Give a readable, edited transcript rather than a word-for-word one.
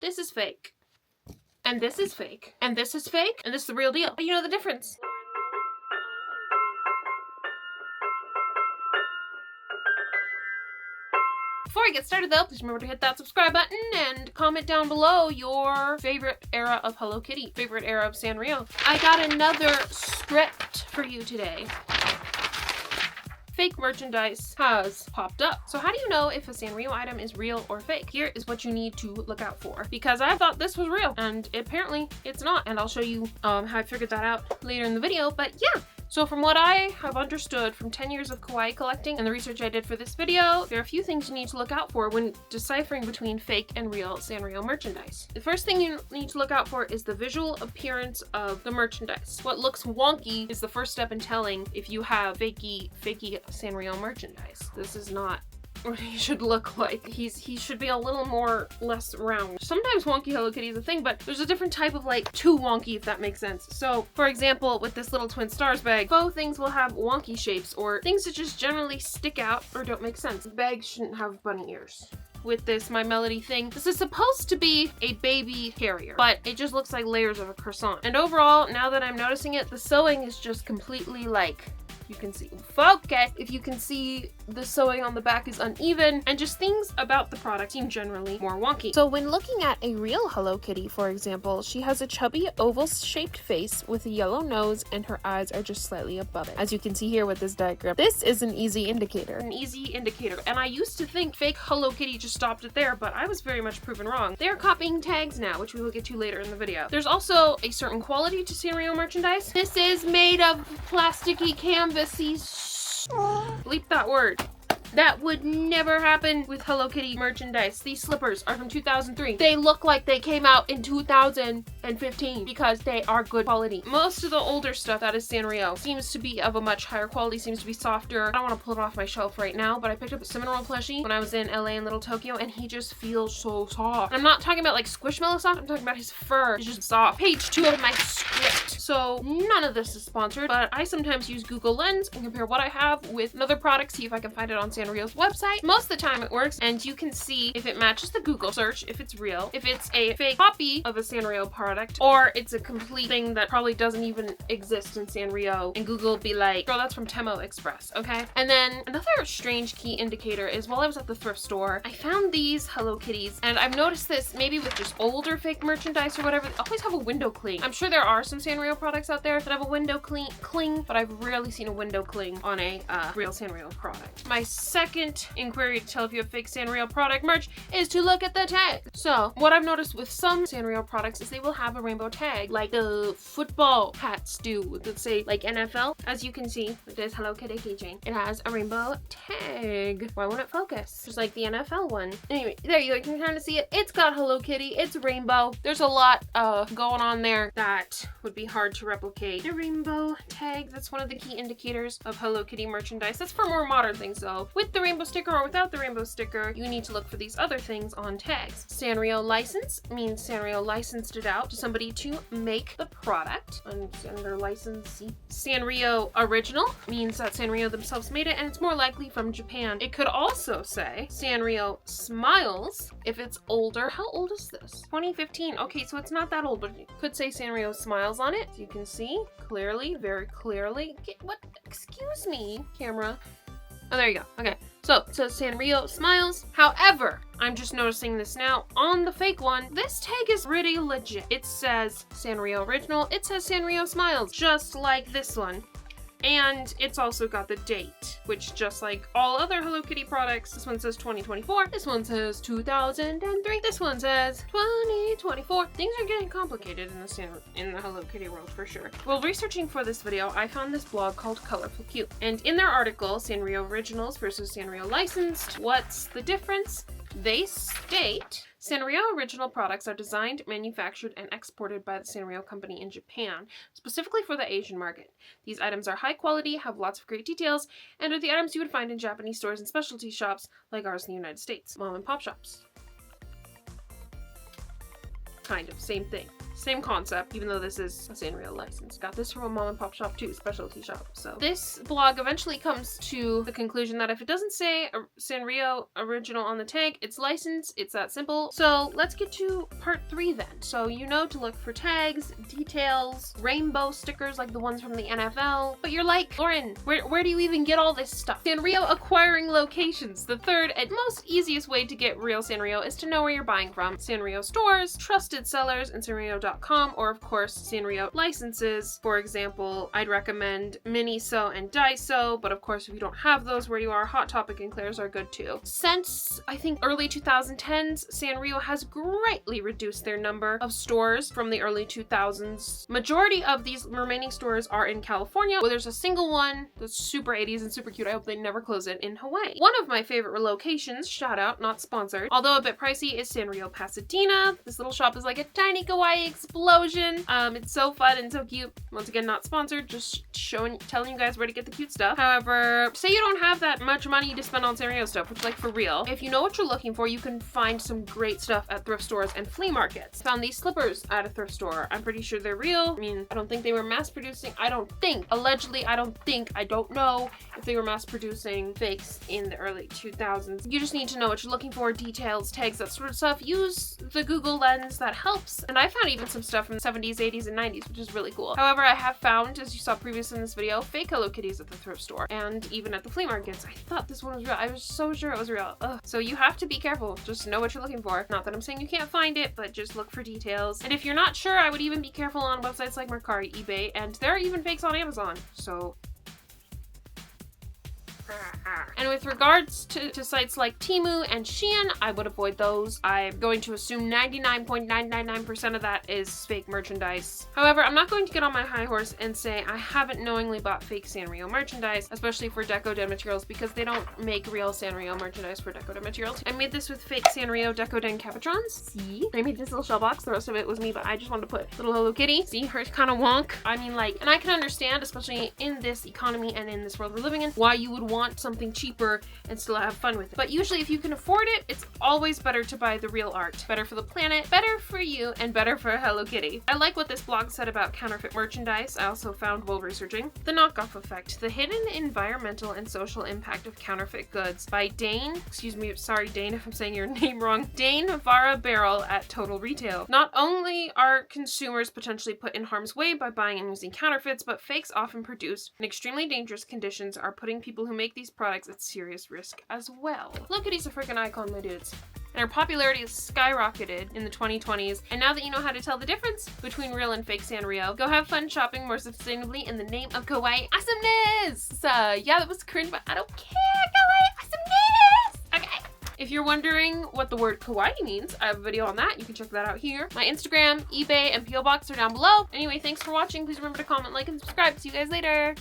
this is fake. And this is fake. And this is fake. And this is the real deal. You know the difference. Before I get started though, please remember to hit that subscribe button and comment down below your favorite era of Hello Kitty, favorite era of Sanrio. I got another script for you today. Fake merchandise has popped up. So how do you know if a Sanrio item is real or fake? Here is what you need to look out for, because I thought this was real and apparently it's not, and I'll show you how I figured that out later in the video. But yeah, so from what I have understood from 10 years of kawaii collecting and the research I did for this video, there are a few things you need to look out for when deciphering between fake and real Sanrio merchandise. The first thing you need to look out for is the visual appearance of the merchandise. What looks wonky is the first step in telling if you have fakey Sanrio merchandise. This is not what he should look like. He should be a little more less round. Sometimes wonky Hello Kitty is a thing, but there's a different type of like too wonky, if that makes sense. So for example, with this little Twin Stars bag, faux things will have wonky shapes or things that just generally stick out or don't make sense. The bag shouldn't have bunny ears. With this My Melody thing, this is supposed to be a baby carrier, but it just looks like layers of a croissant. And overall, now that I'm noticing it, the sewing is just completely like, you can see, focus, if you can see the sewing on the back is uneven, and just things about the product seem generally more wonky. So when looking at a real Hello Kitty, for example, she has a chubby oval-shaped face with a yellow nose and her eyes are just slightly above it. As you can see here with this diagram, this is an easy indicator. An easy indicator. And I used to think fake Hello Kitty just stopped it there, but I was very much proven wrong. They're copying tags now, which we will get to later in the video. There's also a certain quality to Sanrio merchandise. This is made of plasticky canvas. Bleep that word. That would never happen with Hello Kitty merchandise. These slippers are from 2003. They look like they came out in 2015 because they are good quality. Most of the older stuff that is Sanrio seems to be of a much higher quality, seems to be softer. I don't want to pull it off my shelf right now, but I picked up a Cinnamon plushie when I was in LA and Little Tokyo, and he just feels so soft. And I'm not talking about like Squishmallow soft, I'm talking about his fur. It's just soft. Page 2 of my script. So none of this is sponsored, but I sometimes use Google Lens and compare what I have with another product, see if I can find it on Sanrio's website. Most of the time it works, and you can see if it matches the Google search, if it's real, if it's a fake copy of a Sanrio product, or it's a complete thing that probably doesn't even exist in Sanrio, and Google will be like, girl, that's from Temo Express, okay? And then another strange key indicator is while I was at the thrift store, I found these Hello Kitties, and I've noticed this maybe with just older fake merchandise or whatever, they always have a window cling. I'm sure there are some Sanrio products out there that have a window cling, but I've rarely seen a window cling on a real Sanrio product. My second inquiry to tell if you have fake Sanrio product merch is to look at the tag. So what I've noticed with some Sanrio products is they will have a rainbow tag, like the football hats do that say like NFL. As you can see with this Hello Kitty keychain, it has a rainbow tag. Why won't it focus? Just like the NFL one. Anyway, there you go, you can kind of see it. It's got Hello Kitty, it's rainbow. There's a lot going on there that would be hard to replicate. The rainbow tag, that's one of the key indicators of Hello Kitty merchandise. That's for more modern things though. With the rainbow sticker or without the rainbow sticker, you need to look for these other things on tags. Sanrio license means Sanrio licensed it out to somebody to make the product under licensee. Sanrio original means that Sanrio themselves made it, and it's more likely from Japan. It could also say Sanrio smiles if it's older. How old is this? 2015. Okay, so it's not that old, but it could say Sanrio smiles on it. So you can see clearly, very clearly. What? Excuse me, camera. Oh, there you go. Okay. So it says Sanrio smiles. However, I'm just noticing this now on the fake one. This tag is pretty legit. It says Sanrio original. It says Sanrio smiles, just like this one. And it's also got the date, which just like all other Hello Kitty products, this one says 2024, this one says 2003, this one says 2024. Things are getting complicated in the Hello Kitty world for sure. While researching for this video, I found this blog called Colorful Cute. And in their article, Sanrio Originals versus Sanrio Licensed, what's the difference? They state, Sanrio original products are designed, manufactured, and exported by the Sanrio company in Japan, specifically for the Asian market. These items are high quality, have lots of great details, and are the items you would find in Japanese stores and specialty shops like ours in the United States, mom and pop shops. Kind of, same thing. Same concept, even though this is a Sanrio license. Got this from a mom and pop shop too, specialty shop. So this blog eventually comes to the conclusion that if it doesn't say a Sanrio original on the tag, it's licensed. It's that simple. So let's get to part 3 then. So you know to look for tags, details, rainbow stickers like the ones from the NFL. But you're like, Lauren, where do you even get all this stuff? Sanrio acquiring locations. The third and most easiest way to get real Sanrio is to know where you're buying from. Sanrio stores, trusted sellers, and Sanrio.com, or of course Sanrio licenses. For example, I'd recommend Miniso and Daiso, but of course if you don't have those where you are, Hot Topic and Claire's are good too. Since I think early 2010s, Sanrio has greatly reduced their number of stores from the early 2000s. Majority of these remaining stores are in California, where there's a single one that's super 80s and super cute. I hope they never close it, in Hawaii. One of my favorite locations, shout out, not sponsored, although a bit pricey, is Sanrio Pasadena. This little shop is like a tiny kawaii explosion. It's so fun and so cute. Once again, not sponsored, just telling you guys where to get the cute stuff. However, say you don't have that much money to spend on Sanrio stuff, which like for real, if you know what you're looking for, you can find some great stuff at thrift stores and flea markets. Found these slippers at a thrift store. I'm pretty sure they're real. I mean, I don't think they were mass producing. I don't think. Allegedly, I don't know if they were mass producing fakes in the early 2000s. You just need to know what you're looking for, details, tags, that sort of stuff. Use the Google lens, that helps. And I found even some stuff from the 70s, 80s, and 90s, which is really cool. However, I have found, as you saw previously in this video, fake Hello Kitties at the thrift store and even at the flea markets. I thought this one was real. I was so sure it was real. Ugh. So you have to be careful. Just know what you're looking for. Not that I'm saying you can't find it, but just look for details. And if you're not sure, I would even be careful on websites like Mercari, eBay, and there are even fakes on Amazon. So and with regards to sites like Temu and Shein, I would avoid those. I'm going to assume 99.999% of that is fake merchandise. However, I'm not going to get on my high horse and say I haven't knowingly bought fake Sanrio merchandise, especially for Deco Den materials, because they don't make real Sanrio merchandise for Deco Den materials. I made this with fake Sanrio Deco Den Cabotrons. See? I made this little shell box. The rest of it was me, but I just wanted to put little Hello Kitty. See? Her kind of wonk. I mean, like, and I can understand, especially in this economy and in this world we're living in, why you would want something cheaper and still have fun with it. But usually if you can afford it, it's always better to buy the real art. Better for the planet, better for you, and better for Hello Kitty. I like what this blog said about counterfeit merchandise. I also found while researching the knockoff effect, the hidden environmental and social impact of counterfeit goods by Dane, excuse me, sorry Dane if I'm saying your name wrong, Dane Vara Barrel at Total Retail. Not only are consumers potentially put in harm's way by buying and using counterfeits, but fakes often produced in extremely dangerous conditions are putting people who make these products at serious risk as well. Hello Kitty's a freaking icon, my dudes. And her popularity has skyrocketed in the 2020s. And now that you know how to tell the difference between real and fake Sanrio, go have fun shopping more sustainably in the name of kawaii awesomeness. Yeah, that was cringe, but I don't care. Kawaii awesomeness. Okay. If you're wondering what the word kawaii means, I have a video on that. You can check that out here. My Instagram, eBay, and PO Box are down below. Anyway, thanks for watching. Please remember to comment, like, and subscribe. See you guys later.